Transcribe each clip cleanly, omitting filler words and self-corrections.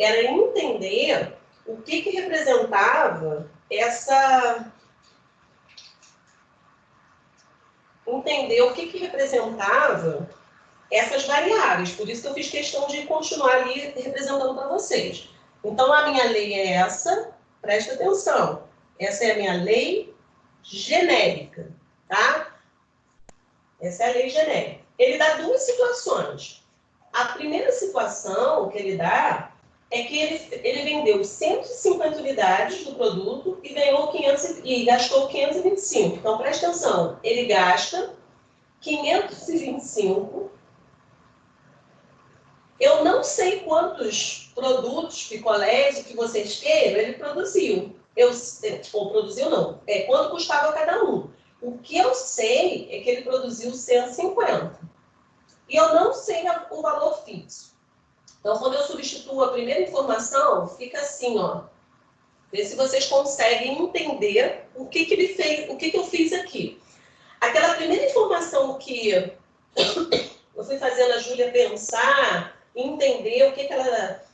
era entender o que representava essa... Entender o que representava essas variáveis. Por isso que eu fiz questão de continuar ali representando para vocês. Então, a minha lei é essa, presta atenção. Essa é a minha lei genérica, tá? Essa é a lei genérica. Ele dá duas situações. A primeira situação que ele dá é que ele vendeu 150 unidades do produto e ganhou e gastou 525. Então, presta atenção. Ele gasta 525. Eu não sei quantos produtos, picolés, o que vocês queiram, ele produziu. Ou produziu não. Quanto custava cada um. O que eu sei é que ele produziu 150. E eu não sei o valor fixo. Então, quando eu substituo a primeira informação, fica assim, ó. Vê se vocês conseguem entender o que ele fez, o que eu fiz aqui. Aquela primeira informação que eu fui fazendo a Júlia pensar, entender o que ela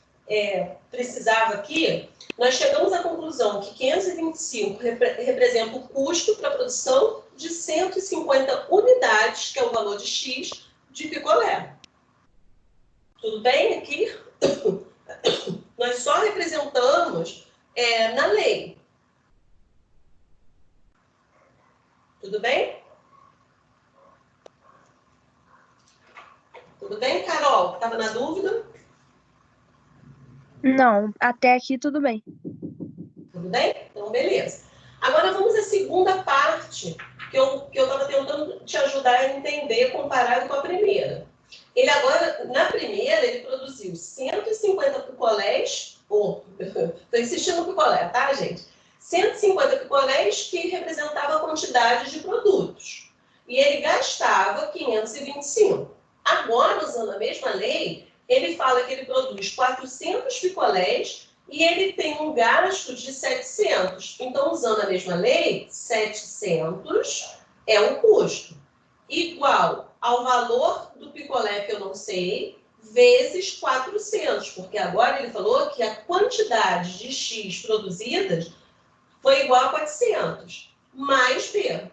precisava aqui, nós chegamos à conclusão que 525 representa o custo para a produção de 150 unidades, que é o valor de X, de picolé. Tudo bem aqui? Nós só representamos na lei. Tudo bem? Tudo bem, Carol? Estava na dúvida? Não, até aqui tudo bem. Tudo bem? Então, beleza. Agora vamos à segunda parte, que eu estava tentando te ajudar a entender comparado com a primeira. Ele agora, na primeira, ele produziu 150 picolés, estou insistindo no picolé, tá, gente? 150 picolés que representava a quantidade de produtos. E ele gastava 525. Agora, usando a mesma lei, ele fala que ele produz 400 picolés e ele tem um gasto de 700. Então, usando a mesma lei, 700 é o custo. Igual ao valor do picolé que eu não sei, vezes 400. Porque agora ele falou que a quantidade de X produzidas foi igual a 400, mais B.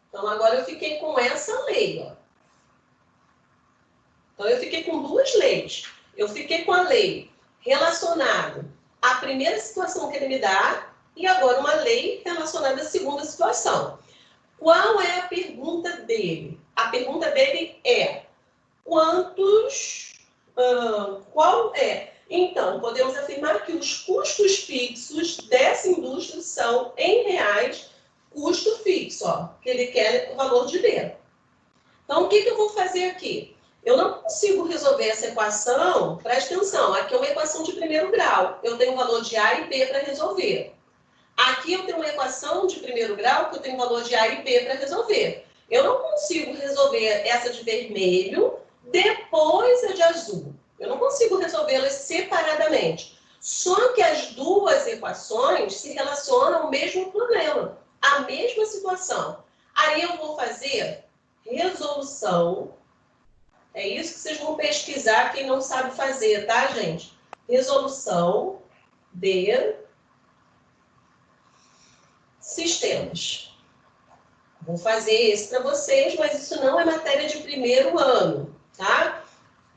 Então, agora eu fiquei com essa lei, ó. Então, eu fiquei com duas leis. Eu fiquei com a lei relacionada à primeira situação que ele me dá e agora uma lei relacionada à segunda situação. Qual é a pergunta dele? A pergunta dele é: qual é? Então, podemos afirmar que os custos fixos dessa indústria são, em reais, custo fixo, ó, que ele quer o valor de B. Então, o que eu vou fazer aqui? Eu não consigo resolver essa equação, presta atenção, aqui é uma equação de primeiro grau. Eu tenho o valor de A e B para resolver. Aqui eu tenho uma equação de primeiro grau que eu tenho o valor de A e B para resolver. Eu não consigo resolver essa de vermelho, depois a de azul. Eu não consigo resolvê-las separadamente. Só que as duas equações se relacionam ao mesmo problema, à mesma situação. Aí eu vou fazer resolução. É isso que vocês vão pesquisar, quem não sabe fazer, tá, gente? Resolução de sistemas. Vou fazer esse para vocês, mas isso não é matéria de primeiro ano, tá?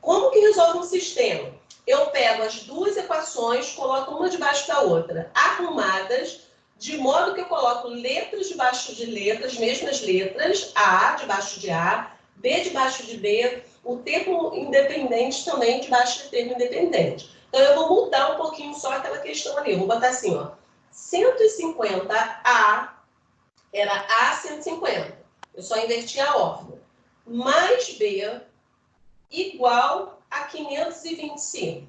Como que resolve um sistema? Eu pego as duas equações, coloco uma debaixo da outra, arrumadas, de modo que eu coloco letras debaixo de letras, mesmas letras, A debaixo de A, B debaixo de B, o termo independente também debaixo de termo independente. Então, eu vou mudar um pouquinho só aquela questão ali. Eu vou botar assim, ó. 150A era A 150. Eu só inverti a ordem. Mais B igual a 525.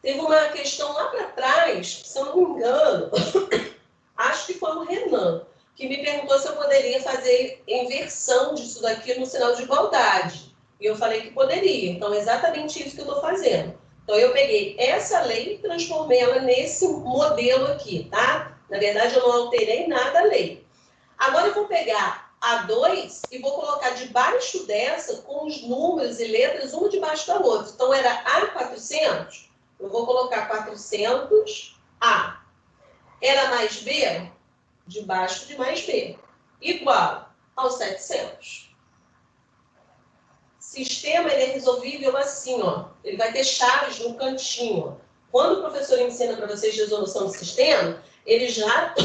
Teve uma questão lá para trás, se eu não me engano, acho que foi o Renan, que me perguntou se eu poderia fazer inversão disso daqui no sinal de igualdade. E eu falei que poderia. Então, é exatamente isso que eu estou fazendo. Então, eu peguei essa lei e transformei ela nesse modelo aqui, tá? Na verdade, eu não alterei nada a lei. Agora, eu vou pegar a 2 e vou colocar debaixo dessa com os números e letras, uma debaixo da outra. Então, era A400, Eu vou colocar 400A. Era mais B, debaixo de mais B, igual aos 700. Sistema ele é resolvível assim, ó. Ele vai ter chaves no cantinho. Quando o professor ensina para vocês resolução de sistema, ele já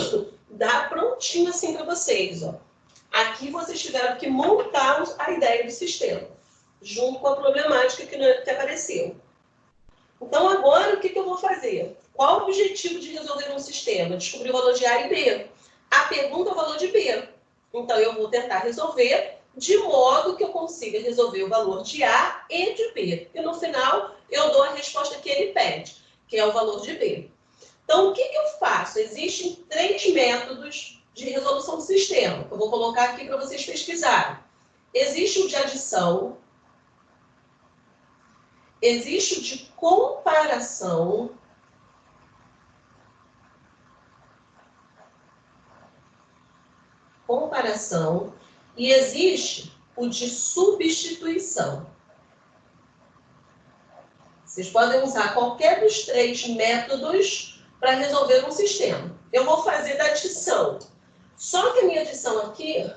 dá prontinho assim para vocês, ó. Aqui vocês tiveram que montar a ideia do sistema, junto com a problemática que apareceu. Então, agora, o que eu vou fazer? Qual o objetivo de resolver um sistema? Descobrir o valor de A e B. A pergunta é o valor de B. Então, eu vou tentar resolver de modo que eu consiga resolver o valor de A e de B. E, no final, eu dou a resposta que ele pede, que é o valor de B. Então, o que eu faço? Existem 3 métodos de resolução do sistema. Eu vou colocar aqui para vocês pesquisarem. Existe o de adição, existe o de comparação, e existe o de substituição. Vocês podem usar qualquer dos 3 métodos para resolver um sistema. Eu vou fazer da adição. Só que a minha adição aqui,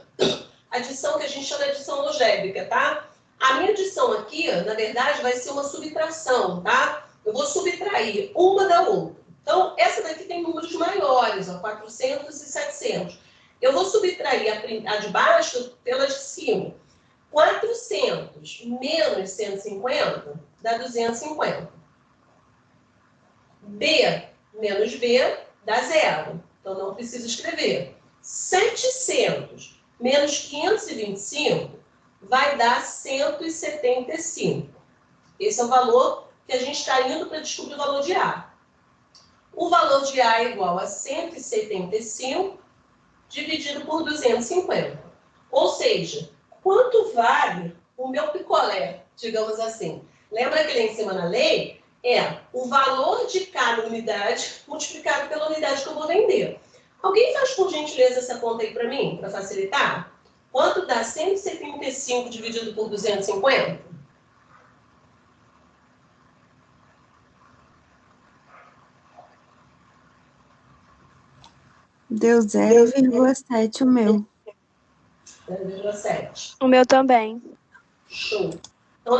adição que a gente chama de adição algébrica, tá? A minha adição aqui, na verdade, vai ser uma subtração, tá? Eu vou subtrair uma da outra. Então, essa daqui tem números maiores, ó, 400 e 700. Eu vou subtrair a de baixo pela de cima. 400 menos 150 dá 250. B menos B dá 0. Então, não preciso escrever. 700 menos 525 vai dar 175. Esse é o valor que a gente está indo para descobrir o valor de A. O valor de A é igual a 175 dividido por 250. Ou seja, quanto vale o meu picolé, digamos assim? Lembra que lá em cima na lei é o valor de cada unidade multiplicado pela unidade que eu vou vender. Alguém faz, por gentileza, essa conta aí para mim, para facilitar? Quanto dá 175 dividido por 250? Deu 0,7 o meu. 0,7. O meu também. Show. Então,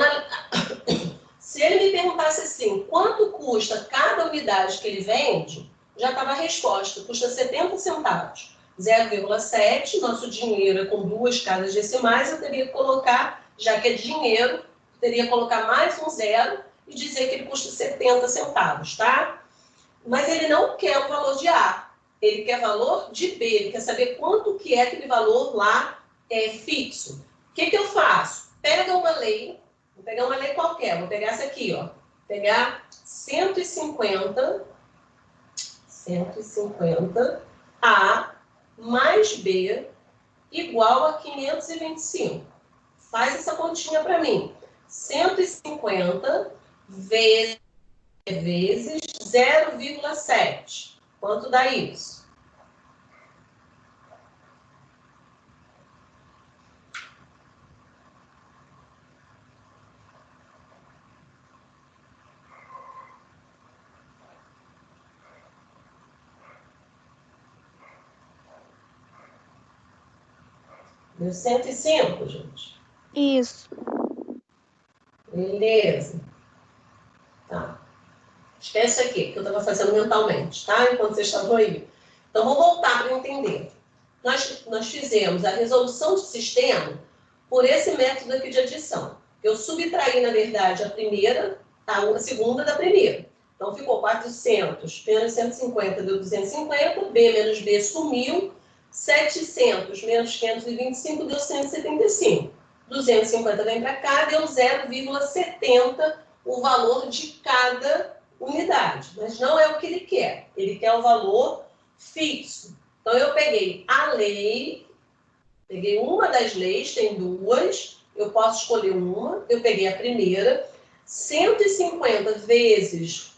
se ele me perguntasse assim, quanto custa cada unidade que ele vende, já estava a resposta, custa 70 centavos. 0,7, nosso dinheiro é com 2 casas decimais, eu teria que colocar, já que é dinheiro, eu teria que colocar mais um 0 e dizer que ele custa 70 centavos, tá? Mas ele não quer o valor de A, ele quer valor de B, ele quer saber quanto que é aquele valor lá fixo. O que eu faço? Pega uma lei, vou pegar uma lei qualquer, vou pegar essa aqui, ó. Pegar 150 A mais B igual a 525. Faz essa continha para mim. 150 vezes 0,7. Quanto dá isso? Deu 105, gente. Isso. Beleza. Tá. Esquece aqui, que eu estava fazendo mentalmente, tá? Enquanto vocês estavam aí. Então, vou voltar para entender. Nós fizemos a resolução de sistema por esse método aqui de adição. Eu subtraí, na verdade, a segunda da primeira. Então, ficou 400 menos 150 deu 250, B menos B sumiu, 700 menos 525 deu 175. 250 vem para cá, deu 0,70 o valor de cada unidade. Mas não é o que ele quer. Ele quer o valor fixo. Então, eu peguei a lei, peguei uma das leis, tem 2, eu posso escolher uma, eu peguei a primeira, 150 vezes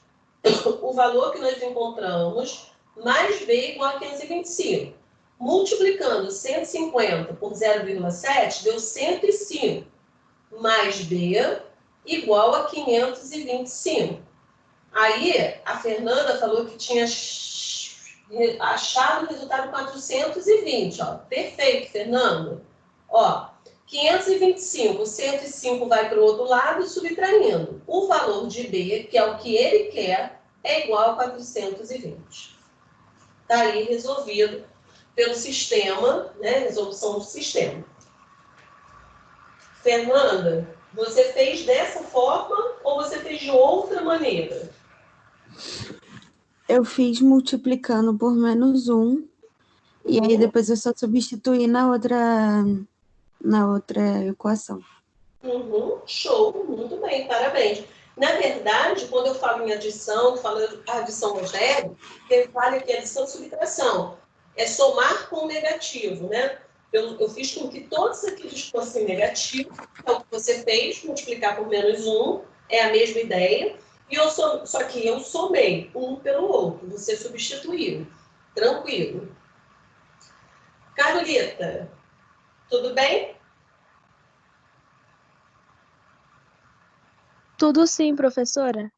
o valor que nós encontramos, mais B igual a 525. Multiplicando 150 por 0,7, deu 105, mais B igual a 525. Aí, a Fernanda falou que tinha achado o resultado 420, ó. Perfeito, Fernando. Ó, 525, 105 vai para o outro lado, subtraindo. O valor de B, que é o que ele quer, é igual a 420. Está aí resolvido pelo sistema, né? Resolução do sistema. Fernanda, você fez dessa forma ou você fez de outra maneira? Eu fiz multiplicando por -1, e aí depois eu só substituí na outra equação. Show, muito bem, parabéns. Na verdade, quando eu falo em adição, falo adição algébrica, que vale aqui adição e subtração. É somar com o negativo, né? Eu fiz com que todos aqueles fossem negativos, então o que você fez, multiplicar por -1, é a mesma ideia, e só que eu somei um pelo outro, você substituiu. Tranquilo. Carolita, tudo bem? Tudo sim, professora.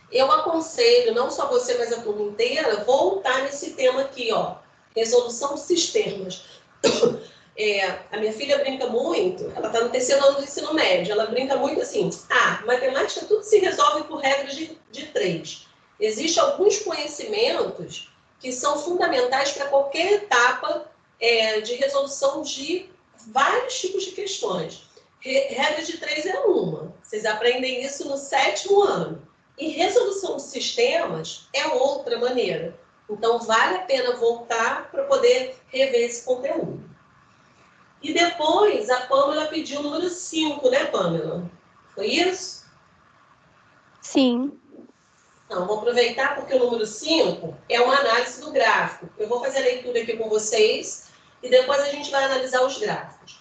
Eu aconselho, não só você, mas a turma inteira, voltar nesse tema aqui, ó. Resolução de sistemas. A minha filha brinca muito, ela está no 3º ano do ensino médio, ela brinca muito assim, matemática tudo se resolve por regras de 3. Existem alguns conhecimentos que são fundamentais para qualquer etapa de resolução de vários tipos de questões. Regra de 3 é uma, vocês aprendem isso no 7º ano. E resolução de sistemas é outra maneira. Então, vale a pena voltar para poder rever esse conteúdo. E depois, a Pâmela pediu o número 5, né, Pâmela? Foi isso? Sim. Então, vou aproveitar porque o número 5 é uma análise do gráfico. Eu vou fazer a leitura aqui com vocês e depois a gente vai analisar os gráficos.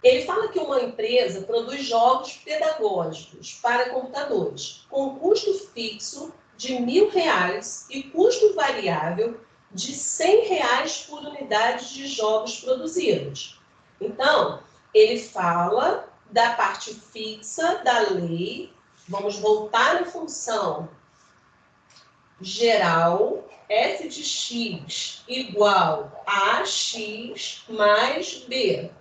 Ele fala que uma empresa produz jogos pedagógicos para computadores com custo fixo de R$1.000 e custo variável de R$100 por unidade de jogos produzidos. Então, ele fala da parte fixa da lei. Vamos voltar na função geral, f de x igual a x mais b.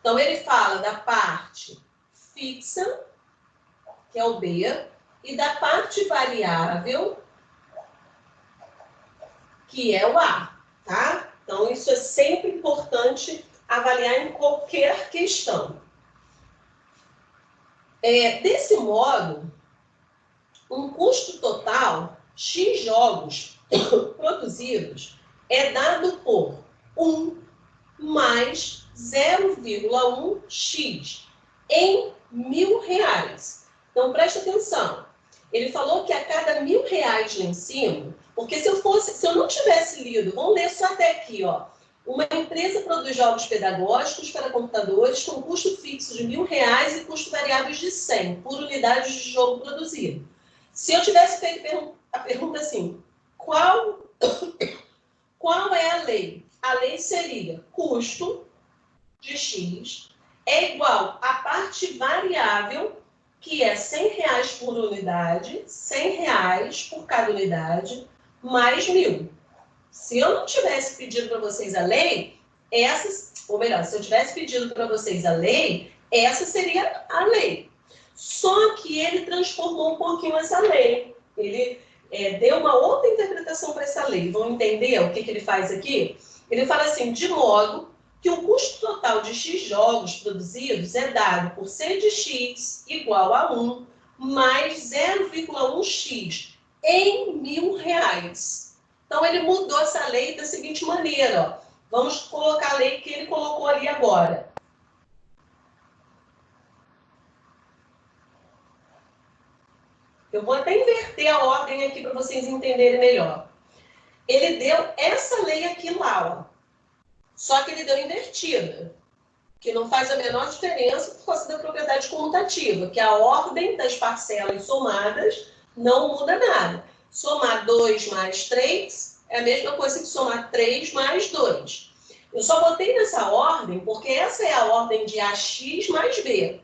Então, ele fala da parte fixa, que é o B, e da parte variável, que é o A, tá? Então, isso é sempre importante avaliar em qualquer questão. Desse modo, um custo total, X jogos produzidos, é dado por 1 mais 0,1x em R$1.000. Então, presta atenção. Ele falou que a cada R$1.000 lá em cima, porque se eu não tivesse lido, vamos ler só até aqui, ó. Uma empresa produz jogos pedagógicos para computadores com custo fixo de R$1.000 e custo variável de 100 por unidade de jogo produzido. Se eu tivesse feito a pergunta assim, qual é a lei? A lei seria custo de X é igual à parte variável, que é R$100 por unidade, R$100 por cada unidade, mais 1.000. Se eu não tivesse pedido para vocês a lei, se eu tivesse pedido para vocês a lei, essa seria a lei. Só que ele transformou um pouquinho essa lei. Ele deu uma outra interpretação para essa lei. Vão entender o que ele faz aqui? Ele fala assim, de modo que o custo total de X jogos produzidos é dado por C de X igual a 1 mais 0,1x em R$1.000. Então, ele mudou essa lei da seguinte maneira. Ó. Vamos colocar a lei que ele colocou ali agora. Eu vou até inverter a ordem aqui para vocês entenderem melhor. Ele deu essa lei aqui lá, ó. Só que ele deu invertida, que não faz a menor diferença por causa da propriedade comutativa, que a ordem das parcelas somadas não muda nada. Somar 2 mais 3 é a mesma coisa que somar 3 mais 2. Eu só botei nessa ordem porque essa é a ordem de AX mais B,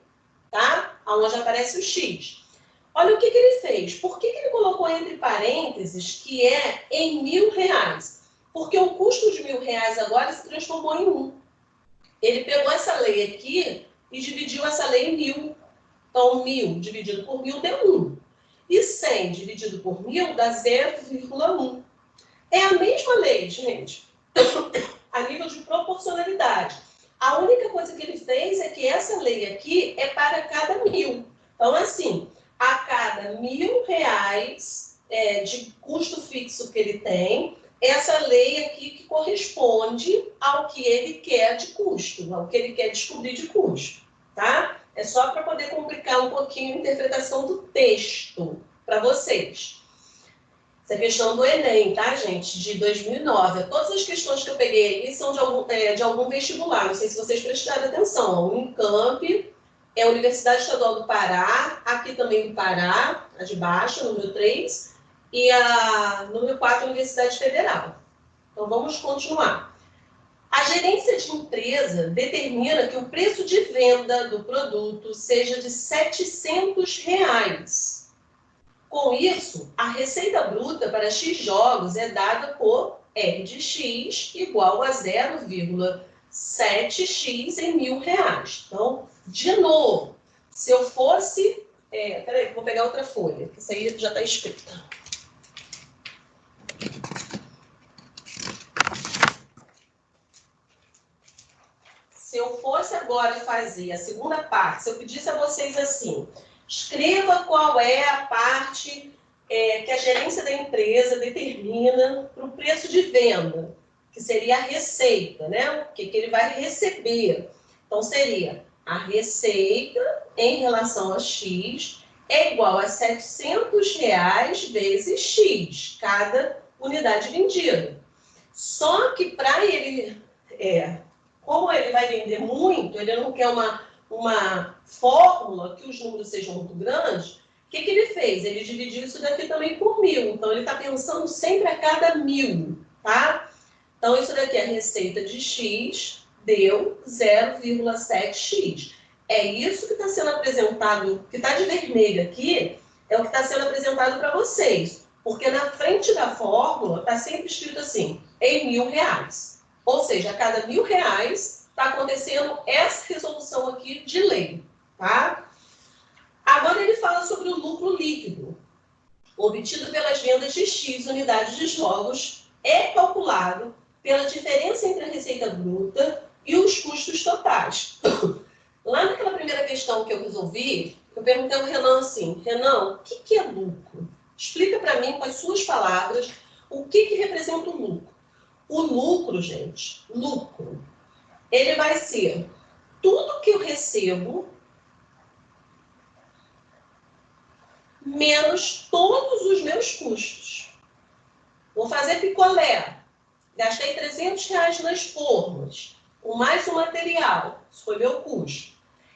tá? Onde aparece o X. Olha o que ele fez. Por que ele colocou entre parênteses que é em R$ 1.000? Porque o custo de R$ 1.000 agora se transformou em 1. Ele pegou essa lei aqui e dividiu essa lei em 1.000. Então, 1.000 dividido por 1.000 deu 1. E 100 dividido por 1.000 dá 0,1. É a mesma lei, gente, a nível de proporcionalidade. A única coisa que ele fez é que essa lei aqui é para cada 1.000. Então, assim, a cada R$ 1.000 de custo fixo que ele tem, essa lei aqui que corresponde ao que ele quer de custo, ao que ele quer descobrir de custo, tá? É só para poder complicar um pouquinho a interpretação do texto para vocês. Essa é a questão do Enem, tá, gente? De 2009. Todas as questões que eu peguei aqui são de algum vestibular. Não sei se vocês prestaram atenção. A Unicamp, a Universidade Estadual do Pará, aqui também do Pará, a de baixo, número 3, e a número 4, a Universidade Federal. Então, vamos continuar. A gerência de empresa determina que o preço de venda do produto seja de R$ 700. Com isso, a receita bruta para X jogos é dada por R de X igual a 0,7x em R$ 1.000. Então, de novo, se eu fosse... peraí, vou pegar outra folha, que isso aí já está escrita. Se eu fosse agora fazer a segunda parte, se eu pedisse a vocês assim... Escreva qual é a parte que a gerência da empresa determina para o preço de venda, que seria a receita, né? O que ele vai receber. Então, seria a receita em relação a X é igual a R$ 700 vezes X, cada unidade vendida. Só que para ele, como ele vai vender muito, ele não quer uma fórmula que os números sejam muito grandes, o que ele fez? Ele dividiu isso daqui também por 1.000. Então, ele está pensando sempre a cada 1.000, tá? Então, isso daqui é a receita de X, deu 0,7x. É isso que está sendo apresentado, que está de vermelho aqui, é o que está sendo apresentado para vocês. Porque na frente da fórmula está sempre escrito assim, em R$ 1.000. Ou seja, a cada R$ 1.000 está acontecendo essa resolução aqui de lei, tá? Agora ele fala sobre o lucro líquido, obtido pelas vendas de X unidades de jogos, é calculado pela diferença entre a receita bruta e os custos totais. Lá naquela primeira questão que eu resolvi, eu perguntei ao Renan assim, Renan, o que é lucro? Explica para mim, com as suas palavras, o que representa o lucro. O lucro, gente, lucro, ele vai ser tudo que eu recebo menos todos os meus custos. Vou fazer picolé. Gastei R$ 300 nas formas, com mais o material. Isso foi meu custo.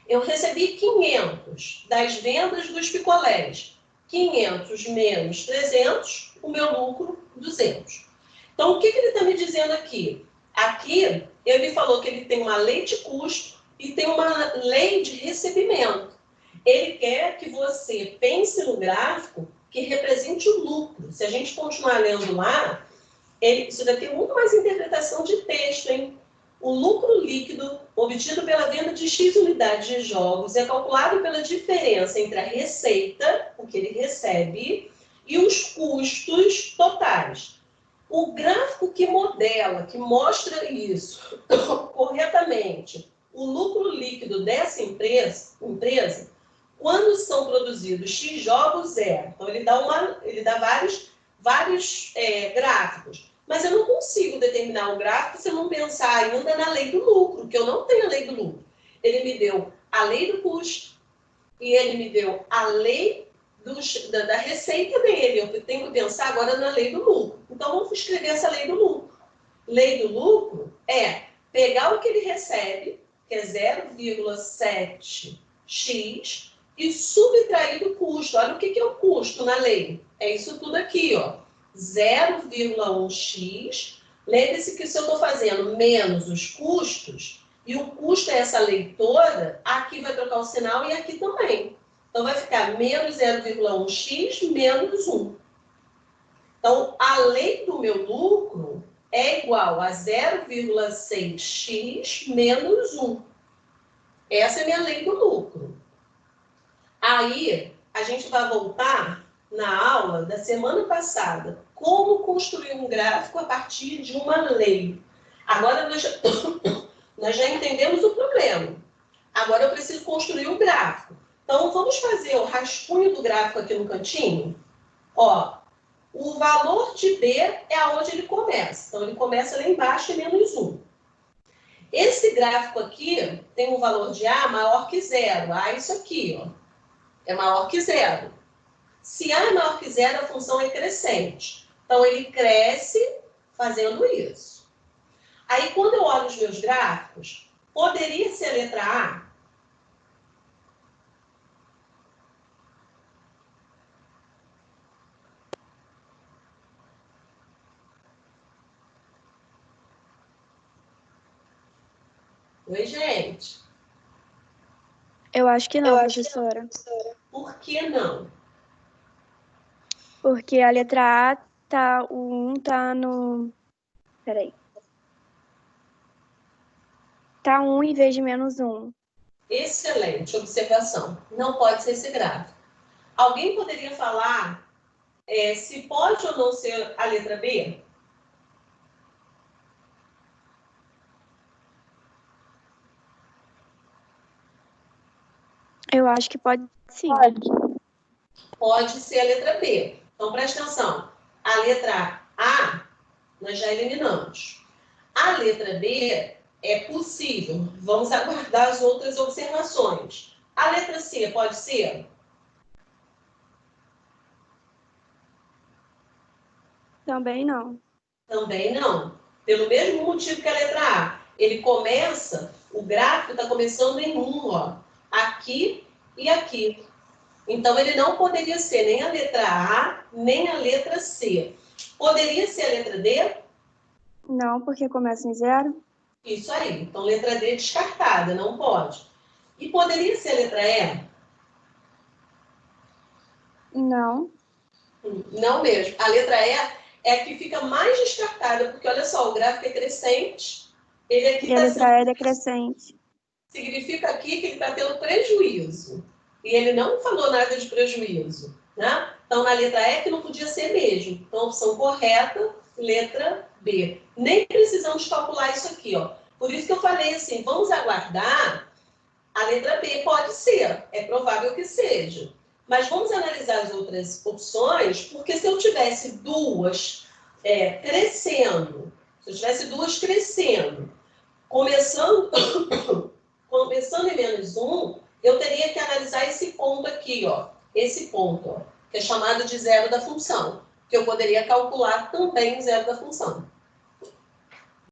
Eu recebi 500 das vendas dos picolés. 500 menos 300, o meu lucro, 200. Então, o que ele está me dizendo aqui? Aqui, ele falou que ele tem uma lei de custo e tem uma lei de recebimento. Ele quer que você pense no gráfico que represente o lucro. Se a gente continuar lendo lá, isso daqui é muito mais interpretação de texto, hein? O lucro líquido obtido pela venda de X unidades de jogos é calculado pela diferença entre a receita, o que ele recebe, e os custos totais. O gráfico que modela, que mostra isso corretamente, o lucro líquido dessa empresa, quando são produzidos X jogos, Então, ele dá vários gráficos. Mas eu não consigo determinar um gráfico se eu não pensar ainda na lei do lucro, que eu não tenho a lei do lucro. Ele me deu a lei do custo e ele me deu a lei da receita dele. Eu tenho que pensar agora na lei do lucro. Então, vamos escrever essa lei do lucro. Lei do lucro é pegar o que ele recebe, que é 0,7x, e subtrair do custo. Olha o que é o custo na lei. É isso tudo aqui, ó. 0,1x. Lembre-se que se eu estou fazendo menos os custos, e o custo é essa lei toda, aqui vai trocar o sinal e aqui também. Então, vai ficar menos 0,1x menos 1. Então, a lei do meu lucro é igual a 0,6x menos 1. Essa é a minha lei do lucro. Aí, a gente vai voltar na aula da semana passada. Como construir um gráfico a partir de uma lei. Agora, nós já entendemos o problema. Agora, eu preciso construir um gráfico. Então, vamos fazer o rascunho do gráfico aqui no cantinho. Ó, o valor de B é aonde ele começa. Então, ele começa lá embaixo, menos 1. Esse gráfico aqui tem um valor de A maior que 0. A, isso aqui, ó, é maior que 0. Se A é maior que 0, a função é crescente. Então, ele cresce fazendo isso. Aí, quando eu olho os meus gráficos, poderia ser a letra A? Oi, gente. Eu acho que não, professora. Por que não? Porque a letra A tá, o 1 tá no... Peraí. Tá 1 em vez de menos 1. Excelente observação. Não pode ser esse gráfico. Alguém poderia falar se pode ou não ser a letra B? Eu acho que pode sim. Pode ser a letra B. Então, presta atenção. A letra A, nós já eliminamos. A letra B é possível. Vamos aguardar as outras observações. A letra C pode ser? Também não. Também não. Pelo mesmo motivo que a letra A. Ele começa, o gráfico está começando em 1, ó. Aqui e aqui. Então, ele não poderia ser nem a letra A, nem a letra C. Poderia ser a letra D? Não, porque começa em 0. Isso aí. Então, letra D descartada, não pode. E poderia ser a letra E? Não. Não mesmo. A letra E é a que fica mais descartada, porque, olha só, o gráfico é crescente. Ele aqui E a letra E é decrescente. Significa aqui que ele está tendo prejuízo. E ele não falou nada de prejuízo, né? Então, na letra E que não podia ser mesmo. Então, opção correta, letra B. Nem precisamos calcular isso aqui, ó. Por isso que eu falei assim, vamos aguardar. A letra B pode ser, é provável que seja. Mas vamos analisar as outras opções, porque se eu tivesse duas crescendo, começando em menos 1, eu teria que analisar esse ponto aqui, ó. Esse ponto, ó, que é chamado de zero da função, que eu poderia calcular também o zero da função.